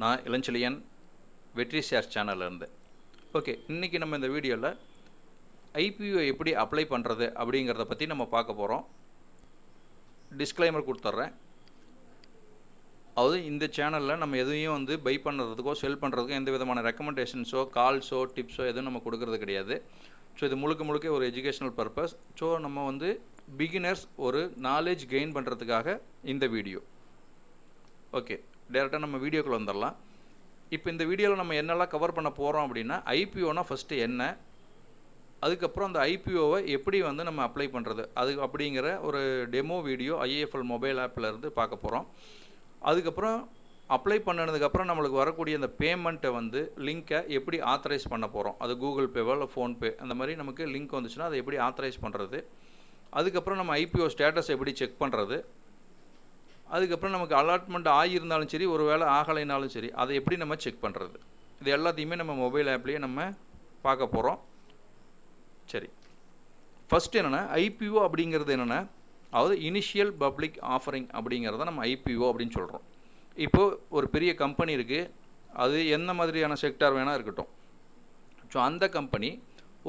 நான் இளஞ்செழியன் வெற்றி share சேனல்லேருந்து. Okay, இன்றைக்கி நம்ம இந்த வீடியோவில் ஐபிஓ எப்படி அப்ளை பண்ணுறது அப்படிங்கிறத பற்றி நம்ம பார்க்க போகிறோம். டிஸ்க்ளைமர் கொடுத்துட்றேன். அதாவது இந்த சேனலில் நம்ம எதையும் பை பண்ணுறதுக்கோ செல் பண்ணுறதுக்கோ எந்த விதமான ரெக்கமெண்டேஷன்ஸோ கால்ஸோ டிப்ஸோ எதுவும் நம்ம கொடுக்கறது கிடையாது. ஸோ இது முழுக்க ஒரு எஜுகேஷ்னல் பர்பஸ். ஸோ நம்ம பிகினர்ஸ் ஒரு நாலேஜ் கெயின் பண்ணுறதுக்காக இந்த வீடியோ. ஓகே, டேரெக்டாக நம்ம வீடியோக்குள்ளே வந்துடலாம். இப்போ இந்த வீடியோவில் நம்ம என்னெல்லாம் கவர் பண்ண போகிறோம் அப்படின்னா, ஐபிஓனா ஃபஸ்ட்டு என்ன, அதுக்கப்புறம் அந்த ஐபிஓவை எப்படி நம்ம அப்ளை பண்ணுறது அது அப்படிங்கிற ஒரு டெமோ வீடியோ ஐஏஎஃப்எல் மொபைல் ஆப்பில் இருந்து பார்க்க போகிறோம். அதுக்கப்புறம் அப்ளை பண்ணதுக்கப்புறம் நம்மளுக்கு வரக்கூடிய அந்த பேமெண்ட்டை லிங்க்கை எப்படி ஆத்தரைஸ் பண்ண போகிறோம். அது கூகுள் பேவோ இல்லை ஃபோன்பே அந்த மாதிரி நமக்கு லிங்க் வந்துச்சுன்னா அதை எப்படி ஆத்தரைஸ் பண்ணுறது. அதுக்கப்புறம் நம்ம ஐபிஓ ஸ்டேட்டஸ் எப்படி செக் பண்ணுறது. அதுக்கப்புறம் நமக்கு அலாட்மெண்ட் ஆகியிருந்தாலும் சரி, ஒரு வேளை ஆகலைனாலும் சரி, அதை எப்படி நம்ம செக் பண்ணுறது. இது எல்லாத்தையுமே நம்ம மொபைல் ஆப்லேயே நம்ம பார்க்க போகிறோம். சரி, ஃபஸ்ட்டு என்னென்னா ஐபிஓ அப்படிங்கிறது என்னென்னா, அதாவது இனிஷியல் பப்ளிக் ஆஃபரிங் அப்படிங்கிறத நம்ம ஐபிஓ அப்படின்னு சொல்கிறோம். இப்போது ஒரு பெரிய கம்பெனி இருக்குது, அது எந்த மாதிரியான செக்டார் வேணால் இருக்கட்டும். ஸோ அந்த கம்பெனி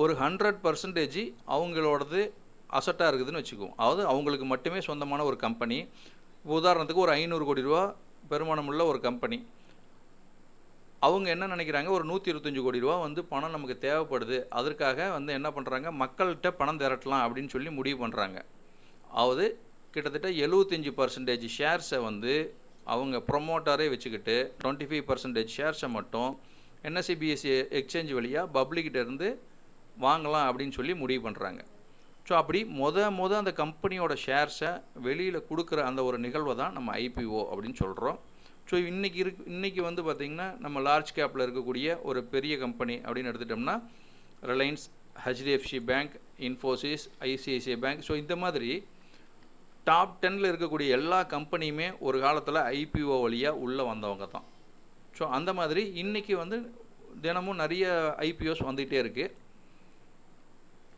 ஒரு 100% அவங்களோடது அசட்டாக இருக்குதுன்னு வச்சுக்குவோம். அதாவது அவங்களுக்கு மட்டுமே சொந்தமான ஒரு கம்பெனி. உதாரணத்துக்கு ஒரு 500 கோடி ரூபா பெருமானமுள்ள ஒரு கம்பெனி. அவங்க என்ன நினைக்கிறாங்க, ஒரு 125 கோடி ரூபா பணம் நமக்கு தேவைப்படுது, அதற்காக என்ன பண்ணுறாங்க, மக்கள்கிட்ட பணம் திரட்டலாம் அப்படின்னு சொல்லி முடிவு பண்ணுறாங்க. அதாவது கிட்டத்தட்ட 75% ஷேர்ஸை அவங்க ப்ரொமோட்டரே வச்சுக்கிட்டு 25% ஷேர்ஸை மட்டும் என்எஸ்சி பிஎஸ்சி எக்ஸ்சேஞ்ச் வழியாக பப்ளிக்கிட்டேருந்து வாங்கலாம் அப்படின்னு சொல்லி முடிவு பண்ணுறாங்க. ஸோ அப்படி அந்த கம்பெனியோட ஷேர்ஸை வெளியில் கொடுக்குற அந்த ஒரு நிகழ்வை தான் நம்ம ஐபிஓ அப்படின்னு சொல்கிறோம். ஸோ இன்றைக்கி பார்த்திங்கன்னா நம்ம லார்ஜ் கேப்பில் இருக்கக்கூடிய ஒரு பெரிய கம்பெனி அப்படின்னு எடுத்துட்டோம்னா Reliance, HDFC bank, Infosys, ICICI bank. So இந்த மாதிரி டாப் 10 இருக்கக்கூடிய எல்லா கம்பெனியுமே ஒரு காலத்தில் ஐபிஓ வழியாக உள்ளே வந்தவங்க தான். ஸோ அந்த மாதிரி இன்றைக்கி தினமும் நிறைய ஐபிஓஸ் வந்துகிட்டே இருக்குது.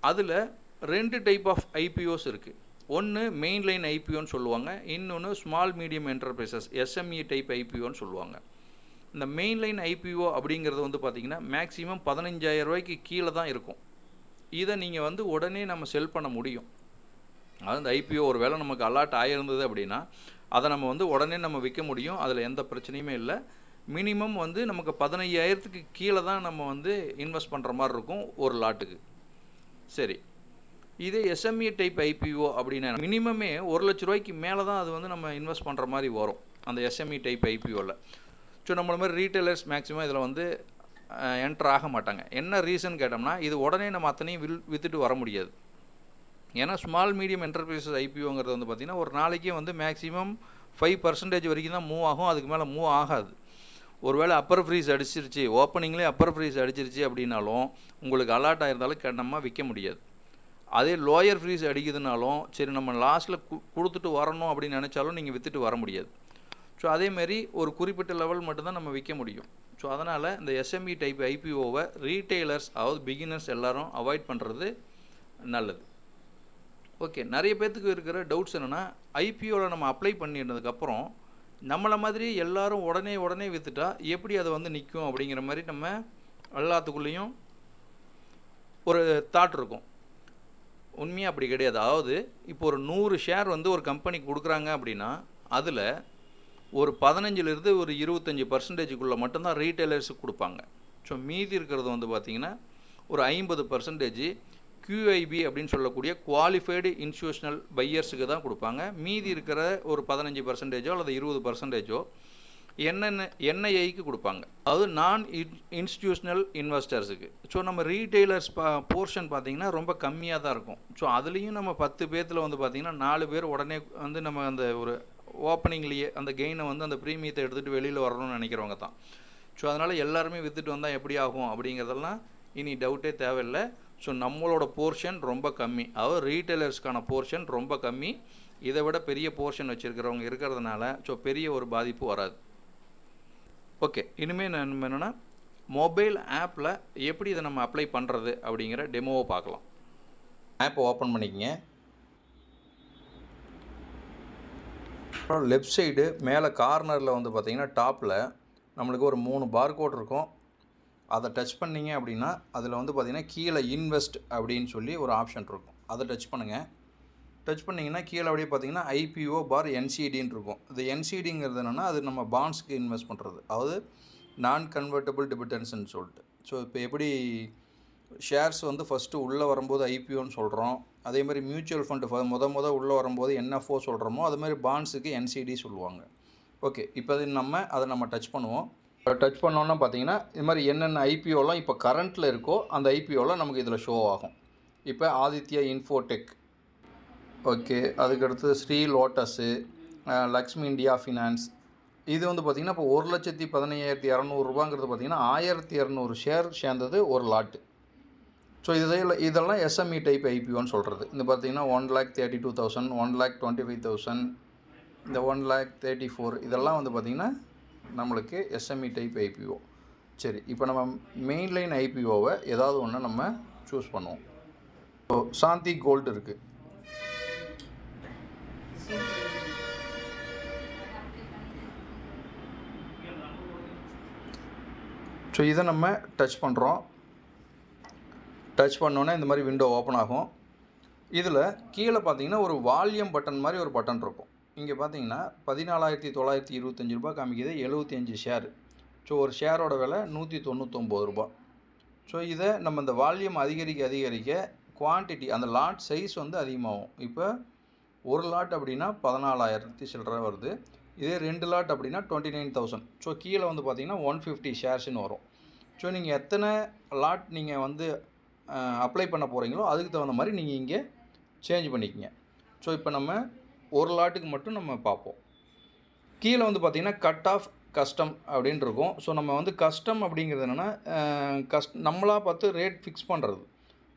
அதில் 2 டைப் ஆஃப் ஐபிஓஸ் இருக்குது. ஒன்று மெயின்லைன் ஐபிஓன்னு சொல்லுவாங்க, இன்னொன்று small medium enterprises SME type ஐபிஓன்னு சொல்லுவாங்க. இந்த மெயின்லைன் ஐபிஓ அப்படிங்கிறது பார்த்திங்கன்னா மேக்ஸிமம் 15,000 ரூபாய்க்கு கீழே தான் இருக்கும். இதை நீங்கள் உடனே நம்ம செல் பண்ண முடியும். அதாவது இந்த ஐபிஓ ஒரு வேளை நமக்கு அலாட் ஆகிருந்தது அப்படின்னா அதை நம்ம உடனே நம்ம விற்க முடியும். அதில் எந்த பிரச்சனையுமே இல்லை. மினிமம் நமக்கு 15,000க்கு கீழே தான் நம்ம இன்வெஸ்ட் பண்ணுற மாதிரி இருக்கும் ஒரு லாட்டுக்கு. சரி, இதே எஸ்எம்இ டைப் ஐபிஓ அப்படின்னா மினிமமே 1 லட்ச ரூபாய்க்கு மேலே தான் அது நம்ம இன்வெஸ்ட் பண்ணுற மாதிரி வரும் அந்த எஸ்எம்இ டைப் ஐபிஓவில். ஸோ நம்மள மாதிரி ரீட்டைலர்ஸ் மேக்ஸிமம் இதில் என்டர் ஆக மாட்டாங்க. என்ன ரீசன் கேட்டோம்னா, இது உடனே நம்ம அத்தனையும் விற்றுட்டு வர முடியாது. ஏன்னா ஸ்மால் மீடியம் என்டர்பிரைசஸ் ஐபிஓங்கிறது பார்த்திங்கன்னா ஒரு நாளைக்கே மேக்ஸிமம் 5% வரைக்கும் தான் மூவ் ஆகும். அதுக்கு மேலே மூவ் ஆகாது. ஒருவேளை அப்பர் ஃப்ரீஸ் அடிச்சிருச்சு, ஓப்பனிங்லேயே அப்பர் ஃப்ரீஸ் அடிச்சிருச்சு அப்படின்னாலும் உங்களுக்கு அலாட் ஆகிருந்தாலும் நம்ம விற்க முடியாது. அதே லோயர் ஃப்ரீஸ் அடிக்குதுனாலும் சரி, நம்ம லாஸ்ட்டில் கொடுத்துட்டு வரணும் அப்படின்னு நினச்சாலும் நீங்கள் விற்றுட்டு வர முடியாது. ஸோ அதேமாரி ஒரு குறிப்பிட்ட லெவல் மட்டும்தான் நம்ம விற்க முடியும். ஸோ அதனால் இந்த எஸ்எம்இ டைப் ஐபிஓவை ரீட்டெய்லர்ஸ், அதாவது பிகினர்ஸ் எல்லாரும் அவாய்ட் பண்ணுறது நல்லது. ஓகே, நிறைய பேர்த்துக்கு இருக்கிற டவுட்ஸ் என்னென்னா, ஐபிஓவில் நம்ம அப்ளை பண்ணிட்டதுக்கப்புறம் நம்மளை மாதிரி எல்லோரும் உடனே விற்றுட்டா எப்படி அதை நிற்கும் அப்படிங்கிற மாதிரி நம்ம எல்லாத்துக்குள்ளேயும் ஒரு தாட் இருக்கும். உண்மையாக அப்படி கிடையாது. அதாவது இப்போ ஒரு 100 ஷேர் ஒரு கம்பெனிக்கு கொடுக்குறாங்க அப்படின்னா அதில் ஒரு 15லேருந்து ஒரு 25%க்குள்ளே மட்டும்தான் ரீட்டைலர்ஸுக்கு கொடுப்பாங்க. ஸோ மீதி இருக்கிறது பார்த்திங்கன்னா ஒரு 50% QIB அப்படின்னு சொல்லக்கூடிய குவாலிஃபைடு இன்ஸ்டியூஷனல் பையர்ஸுக்கு தான் கொடுப்பாங்க. மீதி இருக்கிற ஒரு 15% அல்லது 20% என்ஐஐக்கு கொடுப்பாங்க, அதாவது நான் இன்ஸ்டிடியூஷனல் இன்வெஸ்டர்ஸுக்கு. ஸோ நம்ம ரீட்டெய்லர்ஸ் போர்ஷன் பார்த்திங்கன்னா ரொம்ப கம்மியாக தான் இருக்கும். ஸோ அதுலேயும் நம்ம 10 பேர்த்தில் பார்த்திங்கன்னா 4 பேர் உடனே நம்ம அந்த ஒரு ஓப்பனிங்லேயே அந்த கெயினை அந்த ப்ரீமியத்தை எடுத்துகிட்டு வெளியில் வரணும்னு நினைக்கிறவங்க தான். ஸோ அதனால் எல்லாருமே விற்றுட்டு வந்தால் எப்படி ஆகும் அப்படிங்கிறதெல்லாம் இனி டவுட்டே தேவையில்லை. ஸோ நம்மளோட போர்ஷன் ரொம்ப கம்மி, அதாவது ரீட்டெய்லர்ஸ்க்கான போர்ஷன் ரொம்ப கம்மி. இதை விட பெரிய போர்ஷன் வச்சுருக்கிறவங்க இருக்கிறதுனால ஸோ பெரிய ஒரு பாதிப்பு வராது. ஓகே, இனிமேல் நம்ம என்னென்னா மொபைல் ஆப்பில் எப்படி இதை நம்ம அப்ளை பண்ணுறது அப்படிங்கிற டெமோவை பார்க்கலாம். ஆப்பை ஓப்பன் பண்ணிக்கங்க. லெஃப்ட் சைடு மேலே கார்னரில் பார்த்திங்கன்னா டாப்பில் நம்மளுக்கு ஒரு 3 பார்கோட் இருக்கும். அதை டச் பண்ணிங்க அப்படின்னா அதில் வந்து பார்த்திங்கன்னா கீழே இன்வெஸ்ட் அப்படின்னு சொல்லி ஒரு ஆப்ஷன் இருக்கும். அதை டச் பண்ணுங்கள். டச் பண்ணிங்கன்னா கீழே அப்படியே பார்த்தீங்கன்னா IPO/NCDன்னு இருக்கும். இது NCDங்கிறது என்னென்னா அது நம்ம பாண்ட்ஸ்க்கு இன்வெஸ்ட் பண்ணுறது, அதாவது நான் கன்வெர்ட்டபிள் டிபிடென்ட்ஸ்ன்னு சொல்லிட்டு. ஸோ இப்போ எப்படி ஷேர்ஸ் வந்து ஃபஸ்ட்டு உள்ளே வரும்போது IPOன்னு சொல்கிறோம், அதேமாதிரி மியூச்சுவல் ஃபண்டு முத உள்ளே வரும்போது NFO சொல்கிறோமோ, அதுமாதிரி பாண்ட்ஸுக்கு NCD சொல்லுவாங்க. ஓகே, இப்போ அது அதை நம்ம டச் பண்ணுவோம். டச் பண்ணோன்னா பார்த்தீங்கன்னா இது மாதிரி என்னென்ன IPOலாம் இப்போ கரண்ட்டில் இருக்கோ அந்த IPOலாம் நமக்கு இதில் ஷோ ஆகும். இப்போ ஆதித்யா இன்ஃபோடெக், ஓகே, அதுக்கடுத்து ஸ்ரீ லோட்டஸு, லக்ஷ்மி இந்தியா ஃபினான்ஸ். இது வந்து பார்த்திங்கன்னா இப்போ 1,15,200 பார்த்திங்கன்னா 1,200 ஷேர் சேர்ந்தது ஒரு லாட்டு. ஸோ இதெல்லாம் SME டைப் IPOன்னு சொல்கிறது. இந்த பார்த்திங்கன்னா 1,32,000, 1,25,000, இந்த 1,34,000 இதெல்லாம் வந்து பார்த்திங்கன்னா நம்மளுக்கு SME டைப் IPO. சரி, இப்போ நம்ம மெயின்லைன் IPOவை ஏதாவது ஒன்று நம்ம சூஸ் பண்ணுவோம். ஸோ சாந்தி கோல்டு இருக்குது. ஸோ இதை நம்ம டச் பண்ணுறோம். டச் பண்ணோன்னே இந்த மாதிரி விண்டோ ஓப்பன் ஆகும். இதில் கீழே பார்த்தீங்கன்னா ஒரு வால்யூம் பட்டன் மாதிரி ஒரு பட்டன் இருக்கும். இங்கே பார்த்தீங்கன்னா 14,925 ரூபா காமிக்குது, 75 ஷேர். ஸோ ஒரு ஷேரோட விலை 199 ரூபா. ஸோ இதை நம்ம இந்த வால்யூம் அதிகரிக்க குவான்டிட்டி, அந்த லாட் சைஸ் வந்து அதிகமாகும். இப்போ ஒரு லாட் அப்படின்னா 14,000 சில்லரை வருது. இதே 2 லாட் அப்படின்னா 29,000. ஸோ கீழே வந்து பார்த்திங்கன்னா 150 ஷேர்ஸ்னு வரும். ஸோ நீங்கள் எத்தனை லாட் நீங்கள் வந்து அப்ளை பண்ண போகிறீங்களோ அதுக்கு தகுந்த மாதிரி நீங்கள் இங்கே சேஞ்ச் பண்ணிக்கங்க. ஸோ இப்போ நம்ம ஒரு லாட்டுக்கு மட்டும் நம்ம பார்ப்போம். கீழே வந்து பார்த்திங்கன்னா கட் ஆஃப் கஸ்டம் அப்படின்னு இருக்கும். ஸோ நம்ம வந்து கஸ்டம் அப்படிங்கிறது என்னென்னா நம்மளாக பார்த்து ரேட் ஃபிக்ஸ் பண்ணுறது.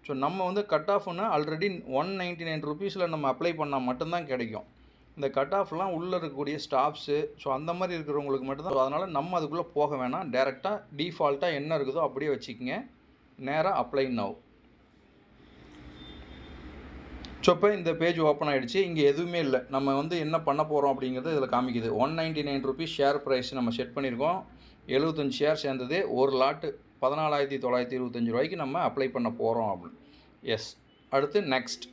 ஸோ நம்ம வந்து கட் ஆஃப்னா ஆல்ரெடி 199 ருபீஸில் நம்ம அப்ளை பண்ணால் மட்டும்தான் கிடைக்கும். இந்த கட் ஆஃப்லாம் உள்ளே இருக்கக்கூடிய ஸ்டாஃப்ஸு, ஸோ அந்த மாதிரி இருக்கிறவங்களுக்கு மட்டும்தான். ஸோ அதனால் நம்ம அதுக்குள்ளே போக வேணாம், டேரெக்டாக டிஃபால்ட்டாக என்ன இருக்குதோ அப்படியே வச்சுக்கோங்க. நேராக அப்ளை நவ். ஸோ இப்போ இந்த பேஜ் ஓப்பன் ஆகிடுச்சு. இங்கே எதுவுமே இல்லை. நம்ம வந்து என்ன பண்ண போகிறோம் அப்படிங்கிறது இதில் காமிக்குது. 199 ருபீஸ் ஷேர் ப்ரைஸ் நம்ம செட் பண்ணியிருக்கோம். 75 ஷேர் சேர்ந்தது. ஒரு லாட்டு 14,925 ரூபாய்க்கு நம்ம அப்ளை பண்ண போகிறோம் அப்படின்னு. எஸ். அடுத்து நெக்ஸ்ட்.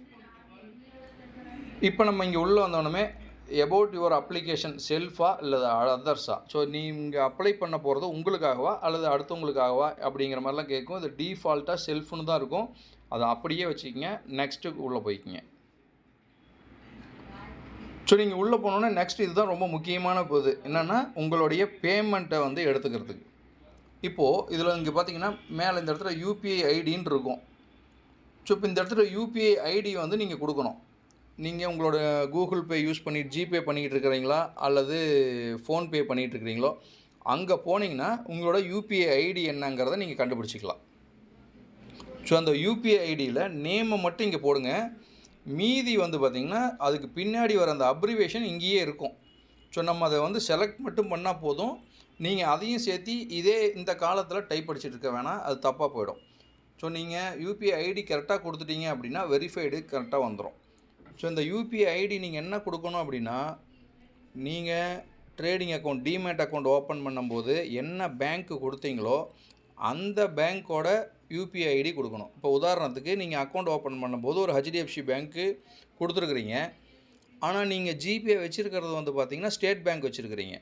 இப்போ நம்ம இங்கே உள்ளே வந்தோடனே எபவுட் யுவர் அப்ளிகேஷன் செல்ஃபா இல்லை அதர்ஸா. ஸோ நீங்கள் அப்ளை பண்ண போகிறது உங்களுக்காகவா அல்லது அடுத்தவங்களுக்காகவா அப்படிங்கிற மாதிரிலாம் கேட்கும். இது டிஃபால்ட்டாக செல்ஃப்னு தான் இருக்கும். அதை அப்படியே வச்சுக்கிங்க. நெக்ஸ்ட்டுக்கு உள்ளே போய்க்கிங்க. ஸோ நீங்கள் உள்ளே போனோன்னே நெக்ஸ்ட் இதுதான் ரொம்ப முக்கியமான போது என்னென்னா உங்களுடைய பேமெண்ட்டை வந்து எடுத்துக்கிறதுக்கு. இப்போது இதில் இங்கே பார்த்தீங்கன்னா மேலே இந்த இடத்துல UPI ஐடின்னு இருக்கும். ஸோ இப்போ இந்த இடத்துல UPI ஐடி வந்து நீங்கள் கொடுக்கணும். நீங்கள் உங்களோட கூகுள் பே யூஸ் பண்ணி ஜிபே பண்ணிக்கிட்டு இருக்கிறீங்களா அல்லது ஃபோன்பே பண்ணிகிட்டு இருக்கிறீங்களோ அங்கே போனீங்கன்னா உங்களோட UPI ஐடி என்னங்கிறத நீங்கள் கண்டுபிடிச்சிக்கலாம். ஸோ அந்த UPI ஐடியில் நேமை மட்டும் இங்கே போடுங்க. மீதி வந்து பார்த்திங்கன்னா அதுக்கு பின்னாடி வர அந்த அப்ரிவேஷன் இங்கேயே இருக்கும். ஸோ நம்ம அதை வந்து செலக்ட் மட்டும் பண்ணால் போதும். நீங்கள் அதையும் சேர்த்து இதே இந்த காலத்தில் டைப் அடிச்சுட்டு இருக்க வேணாம், அது தப்பாக போயிடும். ஸோ நீங்கள் UPI ஐடி கரெக்டாக கொடுத்துட்டீங்க அப்படின்னா வெரிஃபைடு கரெக்டாக வந்துடும். ஸோ இந்த UPI ஐடி நீங்கள் என்ன கொடுக்கணும் அப்படின்னா, நீங்கள் trading account demat account open பண்ணும்போது என்ன பேங்க்கு கொடுத்தீங்களோ அந்த பேங்க்கோட UPI ஐடி கொடுக்கணும். இப்போ உதாரணத்துக்கு நீங்கள் அக்கௌண்ட் ஓப்பன் பண்ணும்போது ஒரு HDFC பேங்க்கு கொடுத்துருக்குறீங்க. ஆனால் நீங்கள் ஜிபே வச்சுருக்கிறது வந்து பார்த்திங்கன்னா ஸ்டேட் பேங்க் வச்சுருக்கிறீங்க.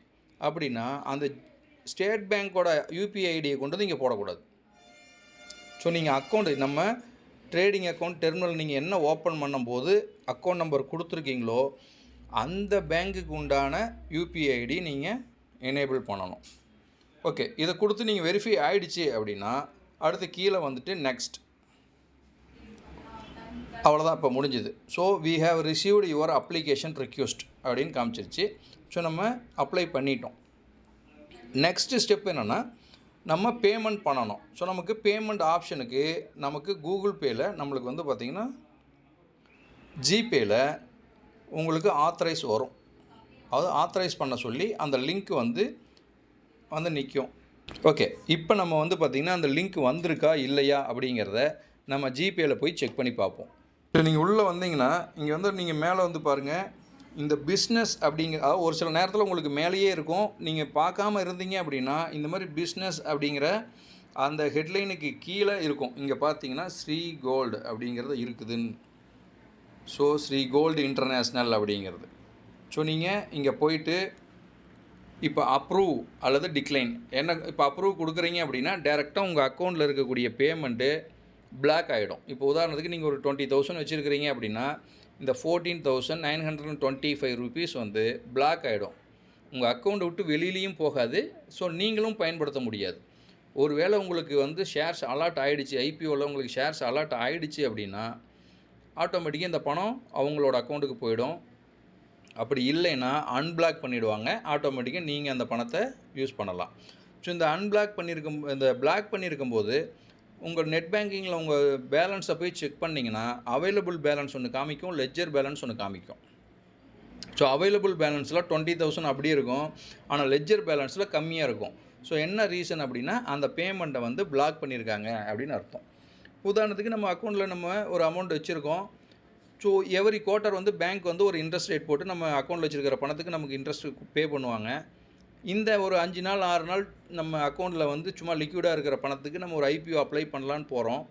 அப்படின்னா அந்த ஸ்டேட் பேங்க்கோட UPI ஐடியை கொண்டு வந்து இங்கே போடக்கூடாது. ஸோ நீங்கள் அக்கௌண்ட்டு நம்ம ட்ரேடிங் அக்கௌண்ட் டெர்மினல் நீங்கள் என்ன ஓப்பன் பண்ணும்போது அக்கௌண்ட் நம்பர் கொடுத்துருக்கீங்களோ அந்த பேங்க்குக்கு உண்டான UPI ஐடி நீங்கள் எனேபிள் பண்ணணும். ஓகே, இதை கொடுத்து நீங்கள் வெரிஃபை ஆகிடுச்சு அப்படின்னா அடுத்து கீழே வந்துட்டு நெக்ஸ்ட். அவ்வளோதான், இப்போ முடிஞ்சுது. So we have received your application request அப்படின்னு காமிச்சிருச்சு. ஸோ நம்ம அப்ளை பண்ணிட்டோம். நெக்ஸ்ட்டு ஸ்டெப் என்னென்னா நம்ம பேமெண்ட் பண்ணணும். ஸோ நமக்கு பேமெண்ட் ஆப்ஷனுக்கு நமக்கு கூகுள் பேயில் நம்மளுக்கு வந்து பார்த்திங்கன்னா ஜிபேயில் உங்களுக்கு ஆத்தரைஸ் வரும். அதாவது ஆத்தரைஸ் பண்ண சொல்லி அந்த லிங்க் வந்து நிற்கும். ஓகே, இப்போ நம்ம வந்து பார்த்திங்கன்னா அந்த லிங்க் வந்திருக்கா இல்லையா அப்படிங்கிறத நம்ம ஜிபேயில் போய் செக் பண்ணி பார்ப்போம். இப்போ நீங்கள் உள்ளே வந்தீங்கன்னா இங்கே வந்து நீங்கள் மேலே வந்து பாருங்கள் இந்த பிஸ்னஸ் அப்படிங்கிற ஒரு சில நேரத்தில் உங்களுக்கு மேலேயே இருக்கும், நீங்கள் பார்க்காம இருந்தீங்க அப்படின்னா இந்த மாதிரி பிஸ்னஸ் அப்படிங்கிற அந்த ஹெட்லைனுக்கு கீழே இருக்கும். இங்கே பார்த்தீங்கன்னா ஸ்ரீ கோல்டு அப்படிங்கிறது இருக்குதுன்னு. ஸோ ஸ்ரீ கோல்டு இன்டர்நேஷ்னல் அப்படிங்கிறது. ஸோ நீங்கள் இங்கே போயிட்டு இப்போ அப்ரூவ் அல்லது டிக்ளைன் என்ன, இப்போ அப்ரூவ் கொடுக்குறீங்க அப்படின்னா டேரெக்டாக உங்கள் அக்கௌண்ட்டில் இருக்கக்கூடிய பேமெண்ட்டு பிளாக் ஆகிடும். இப்போ உதாரணத்துக்கு நீங்கள் ஒரு 20,000 வச்சுருக்கிறீங்க அப்படின்னா இந்த 14,925 ருபீஸ் வந்து பிளாக் ஆகிடும். உங்கள் அக்கௌண்ட்டை விட்டு வெளியிலையும் போகாது. ஸோ நீங்களும் பயன்படுத்த முடியாது. ஒருவேளை உங்களுக்கு வந்து ஷேர்ஸ் அலாட் ஆகிடுச்சு, ஐபிஓவில் உங்களுக்கு ஷேர்ஸ் அலாட் ஆகிடுச்சு அப்படின்னா ஆட்டோமேட்டிக்காக இந்த பணம் அவங்களோட அக்கௌண்ட்டுக்கு போயிடும். அப்படி இல்லைன்னா அன்பிளாக் பண்ணிவிடுவாங்க. ஆட்டோமேட்டிக்காக நீங்கள் அந்த பணத்தை யூஸ் பண்ணலாம். ஸோ இந்த பிளாக் பண்ணியிருக்கும்போது உங்கள் நெட் பேங்கிங்கில் உங்கள் பேலன்ஸை போய் செக் பண்ணிங்கன்னா அவைலபிள் பேலன்ஸ் ஒன்று காமிக்கும், லெட்ஜர் பேலன்ஸ் ஒன்று காமிக்கும். ஸோ அவைலபிள் பேலன்ஸில் 20,000 அப்படியே இருக்கும், ஆனால் லெட்ஜர் பேலன்ஸில் கம்மியாக இருக்கும். ஸோ என்ன ரீசன் அப்படின்னா அந்த பேமெண்ட்டை வந்து பிளாக் பண்ணியிருக்காங்க அப்படின்னு அர்த்தம். உதாரணத்துக்கு நம்ம அக்கௌண்ட்டில் நம்ம ஒரு அமௌண்ட் வச்சுருக்கோம். ஸோ எவரி குவார்ட்டர் வந்து பேங்க் வந்து ஒரு இன்ட்ரெஸ்ட் ரேட் போட்டு நம்ம அக்கௌண்ட்டில் வச்சுருக்கிற பணத்துக்கு நமக்கு இன்ட்ரெஸ்ட் பே பண்ணுவாங்க. இந்த ஒரு 5 நாள் 6 நாள் நம்ம அக்கௌண்ட்டில் வந்து சும்மா லிக்விடாக இருக்கிற பணத்துக்கு நம்ம ஒரு ஐபிஓ அப்ளை பண்ணலான்னு போகிறோம்.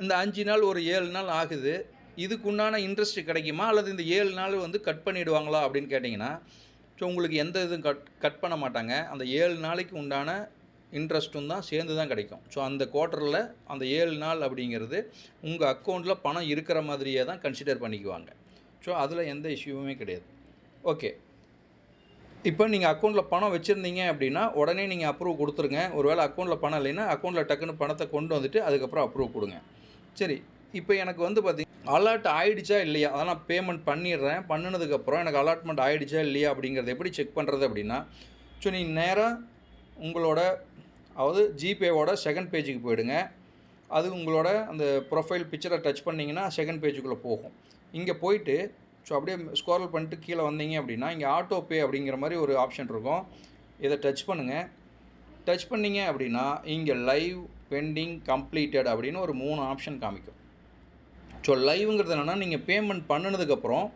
இந்த 5 நாள் ஒரு 7 நாள் ஆகுது. இதுக்குண்டான இன்ட்ரெஸ்ட் கிடைக்குமா அல்லது இந்த 7 நாள் வந்து கட் பண்ணிவிடுவாங்களா அப்படின்னு கேட்டிங்கன்னா, ஸோ உங்களுக்கு எந்த இதுவும் கட் பண்ண மாட்டாங்க. அந்த 7 நாளைக்கு உண்டான இன்ட்ரெஸ்ட்டும் தான் சேர்ந்து தான் கிடைக்கும். ஸோ அந்த குவார்ட்டரில் அந்த 7 நாள் அப்படிங்கிறது உங்கள் அக்கௌண்ட்டில் பணம் இருக்கிற மாதிரியே தான் கன்சிடர் பண்ணிக்குவாங்க. ஸோ அதில் எந்த இஷ்யூவுமே கிடையாது. ஓகே, இப்போ நீங்கள் அக்கௌண்ட்டில் பணம் வச்சுருந்தீங்க அப்படின்னா உடனே நீங்கள் அப்ரூவ் கொடுத்துருங்க. ஒருவேளை அக்கௌண்ட்டில் பணம் இல்லைன்னா அக்கௌண்ட்டில் டக்குன்னு பணத்தை கொண்டு வந்துட்டு அதுக்கப்புறம் அப்ரூவ் கொடுங்க. சரி, இப்போ எனக்கு வந்து அலாட் ஆகிடுச்சா இல்லையா, அதான் நான் பேமெண்ட் பண்ணிடுறேன். பண்ணினதுக்கப்புறம் எனக்கு அலாட்மெண்ட் ஆகிடுச்சா இல்லையா அப்படிங்கிறத எப்படி செக் பண்ணுறது அப்படின்னா, ஸோ நீங்கள் நேராக உங்களோட அதாவது ஜிபேவோட செகண்ட் பேஜுக்கு போயிடுங்க. அது உங்களோட அந்த ப்ரொஃபைல் பிக்சரை டச் பண்ணிங்கன்னா செகண்ட் பேஜுக்குள்ளே போகும். இங்கே போயிட்டு ஸோ அப்படியே ஸ்க்ரோல் பண்ணிட்டு கீழே வந்தீங்க அப்படின்னா இங்கே ஆட்டோ பே அப்படிங்கிற மாதிரி ஒரு ஆப்ஷன் இருக்கும். இதை டச் பண்ணுங்கள். டச் பண்ணிங்க அப்படின்னா இங்கே லைவ், பெண்டிங், கம்ப்ளீட்டட் அப்படின்னு ஒரு 3 ஆப்ஷன் காமிக்கும். ஸோ லைவுங்கிறது என்னென்னா நீங்கள் பேமெண்ட் பண்ணினதுக்கப்புறம்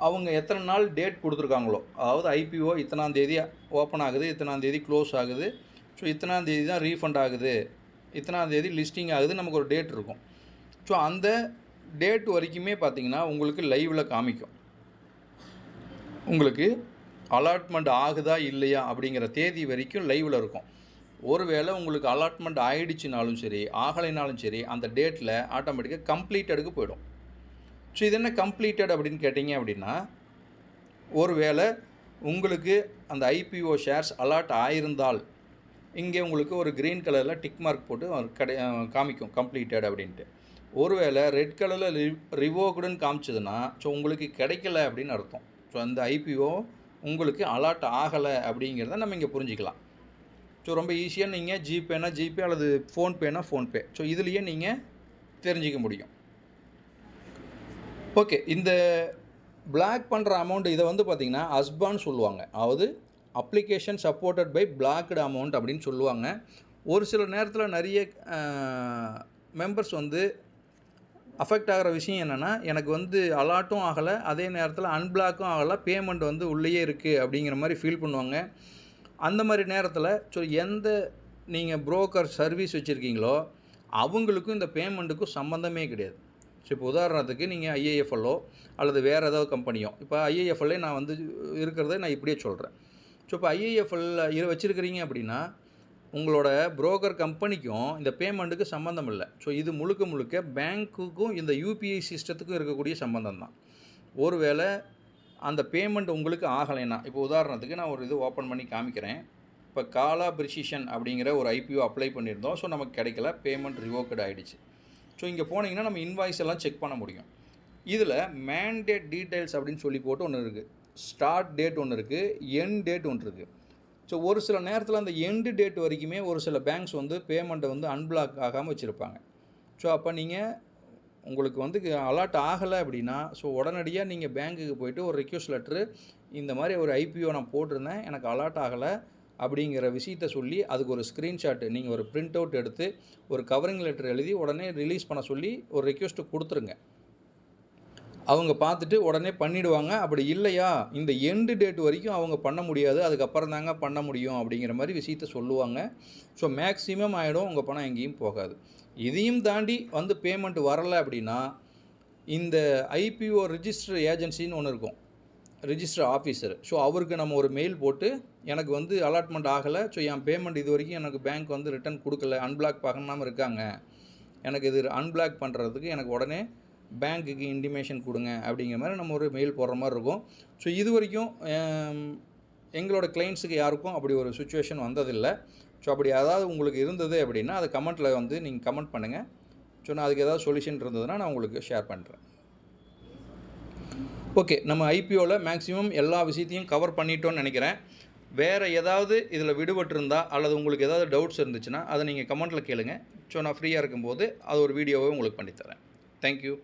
அவங்க எத்தனை நாள் டேட் கொடுத்துருக்காங்களோ, அதாவது ஐபிஓ இத்தனாம் தேதி ஓப்பன் ஆகுது, இத்தனாம் தேதி க்ளோஸ் ஆகுது, ஸோ இத்தனாம் தேதி தான் ரீஃபண்ட் ஆகுது, இத்தனாம் தேதி லிஸ்டிங் ஆகுது, நமக்கு ஒரு டேட் இருக்கும். ஸோ அந்த டேட் வரைக்குமே பார்த்திங்கன்னா உங்களுக்கு லைவில் காமிக்கும். உங்களுக்கு அலாட்மெண்ட் ஆகுதா இல்லையா அப்படிங்கிற தேதி வரைக்கும் லைவில் இருக்கும். ஒருவேளை உங்களுக்கு அலாட்மெண்ட் ஆகிடுச்சினாலும் சரி ஆகலைனாலும் சரி அந்த டேட்டில் ஆட்டோமேட்டிக்காக கம்ப்ளீட்டடுக்கு போயிடும். ஸோ இது என்ன கம்ப்ளீட்டட் அப்படின்னு கேட்டிங்க அப்படின்னா, ஒருவேளை உங்களுக்கு அந்த ஐபிஓ ஷேர்ஸ் அலாட் ஆகிருந்தால் இங்கே உங்களுக்கு ஒரு க்ரீன் கலரில் டிக் மார்க் போட்டு காமிக்கும் கம்ப்ளீட்டட் அப்படின்ட்டு. ஒருவேளை ரெட் கலரில் ரிவோக்டுன்னு காமிச்சதுன்னா ஸோ உங்களுக்கு கிடைக்கல அப்படின்னு அர்த்தம். ஸோ அந்த ஐபிஓ உங்களுக்கு அலாட் ஆகலை அப்படிங்கிறத நம்ம இங்கே புரிஞ்சிக்கலாம். ஸோ ரொம்ப ஈஸியாக நீங்கள் ஜிபேனா ஜிபே அல்லது ஃபோன்பேனா ஃபோன்பே, ஸோ இதுலேயே நீங்கள் தெரிஞ்சிக்க முடியும். ஓகே, இந்த பிளாக் பண்ணுற அமௌண்ட் இதை வந்து பார்த்திங்கன்னா அஸ்பான்னு சொல்லுவாங்க. அதாவது application supported by blocked amount அப்படின்னு சொல்லுவாங்க. ஒரு சில நேரத்தில் நிறைய மெம்பர்ஸ் வந்து அஃபெக்ட் ஆகிற விஷயம் என்னென்னா, எனக்கு வந்து அலாட்டும் ஆகலை, அதே நேரத்தில் அன்பிளாக்கும் ஆகலை, பேமெண்ட் வந்து உள்ளேயே இருக்குது அப்படிங்கிற மாதிரி ஃபீல் பண்ணுவாங்க. அந்த மாதிரி நேரத்தில் ஸோ எந்த நீங்கள் புரோக்கர் சர்வீஸ் வச்சுருக்கீங்களோ அவங்களுக்கும் இந்த பேமெண்ட்டுக்கும் சம்மந்தமே கிடையாது. ஸோ இப்போ உதாரணத்துக்கு நீங்கள் ஐஏஎஃப்எல்லோ அல்லது வேறு ஏதாவது கம்பெனியோ, இப்போ ஐஏஎஃப்எல்லே நான் வந்து இருக்கிறத நான் இப்படியே சொல்கிறேன். ஸோ இப்போ ஐஏஎஃப்எல் வச்சுருக்கிறீங்க அப்படின்னா உங்களோட புரோக்கர் கம்பெனிக்கும் இந்த பேமெண்ட்டுக்கு சம்மந்தம் இல்லை. ஸோ இது முழுக்க பேங்க்குக்கும் இந்த யூபிஐ சிஸ்டத்துக்கும் இருக்கக்கூடிய சம்மந்தம் தான். ஒருவேளை அந்த பேமெண்ட் உங்களுக்கு ஆகலைன்னா, இப்போ உதாரணத்துக்கு நான் ஒரு இது ஓப்பன் பண்ணி காமிக்கிறேன். இப்போ காலா பிரிசிஷன் அப்படிங்கிற ஒரு ஐபிஓ அப்ளை பண்ணியிருந்தோம். ஸோ நமக்கு கிடைக்கல, பேமெண்ட் ரிவோக்கட் ஆகிடுச்சு. ஸோ இங்கே போனீங்கன்னா நம்ம இன்வாய்ஸ் எல்லாம் செக் பண்ண முடியும். இதில் மேண்டேட் டீட்டெயில்ஸ் அப்படின்னு சொல்லி போட்டு ஒன்று இருக்குது, ஸ்டார்ட் டேட் ஒன்று இருக்குது, எண்ட் டேட் ஒன்று இருக்குது. ஸோ ஒரு சில நேரத்தில் அந்த எண்டு டேட் வரைக்குமே ஒரு சில பேங்க்ஸ் வந்து பேமெண்ட்டை வந்து அன்பிளாக் ஆகாமல் வச்சுருப்பாங்க. ஸோ அப்போ நீங்கள் உங்களுக்கு வந்து அலாட் ஆகலை அப்படின்னா ஸோ உடனடியாக நீங்கள் பேங்க்குக்கு போய்ட்டு ஒரு ரிக்வெஸ்ட் லெட்ரு, இந்த மாதிரி ஒரு ஐபிஓ நான் போட்டிருந்தேன், எனக்கு அலாட் ஆகலை அப்படிங்கிற விஷயத்தை சொல்லி அதுக்கு ஒரு ஸ்க்ரீன்ஷாட்டு நீங்கள் ஒரு பிரிண்ட் அவுட் எடுத்து ஒரு கவரிங் லெட்டர் எழுதி உடனே ரிலீஸ் பண்ண சொல்லி ஒரு ரிக்வெஸ்ட்டு கொடுத்துருங்க. அவங்க பார்த்துட்டு உடனே பண்ணிவிடுவாங்க. அப்படி இல்லையா, இந்த எண்டு டேட் வரைக்கும் அவங்க பண்ண முடியாது, அதுக்கப்புறம் தாங்க பண்ண முடியும் அப்படிங்கிற மாதிரி விஷயத்த சொல்லுவாங்க. ஸோ மேக்ஸிமம் ஆகிடும், உங்கள் பணம் எங்கேயும் போகாது. இதையும் தாண்டி வந்து பேமெண்ட் வரலை அப்படின்னா, இந்த ஐபிஓ ரிஜிஸ்டர் ஏஜென்சின்னு ஒன்று இருக்கும், ரிஜிஸ்டர் ஆஃபீஸர். ஸோ அவருக்கு நம்ம ஒரு மெயில் போட்டு, எனக்கு வந்து அலாட்மெண்ட் ஆகலை, ஸோ என் பேமெண்ட் இது வரைக்கும் எனக்கு பேங்க் வந்து ரிட்டர்ன் கொடுக்கல, அன்பிளாக் பண்ணாமல் இருக்காங்க, எனக்கு இது அன்பிளாக் பண்ணுறதுக்கு எனக்கு உடனே பேங்க்குக்கு இன்டிமேஷன் கொடுங்க அப்படிங்கிற மாதிரி நம்ம ஒரு மெயில் போடுற மாதிரி இருக்கும். ஸோ இது வரைக்கும் எங்களோட கிளைண்ட்ஸுக்கு யாருக்கும் அப்படி ஒரு சுச்சுவேஷன் வந்ததில்லை. ஸோ அப்படி ஏதாவது உங்களுக்கு இருந்தது அப்படின்னா அதை கமெண்ட்டில் வந்து நீங்கள் கமெண்ட் பண்ணுங்கள். ஸோ நான் அதுக்கு ஏதாவது சொல்யூஷன் இருந்ததுன்னா நான் உங்களுக்கு ஷேர் பண்ணுறேன். ஓகே, நம்ம ஐபிஓவில் மேக்ஸிமம் எல்லா விஷயத்தையும் கவர் பண்ணிட்டோன்னு நினைக்கிறேன். வேறு ஏதாவது இதில் விடுபட்டிருந்தா அல்லது உங்களுக்கு ஏதாவது டவுட்ஸ் இருந்துச்சுன்னா அதை நீங்கள் கமெண்ட்டில் கேளுங்க. ஸோ நான் ஃப்ரீயாக இருக்கும்போது அது ஒரு வீடியோவை உங்களுக்கு பண்ணித்தரேன். தேங்க்யூ.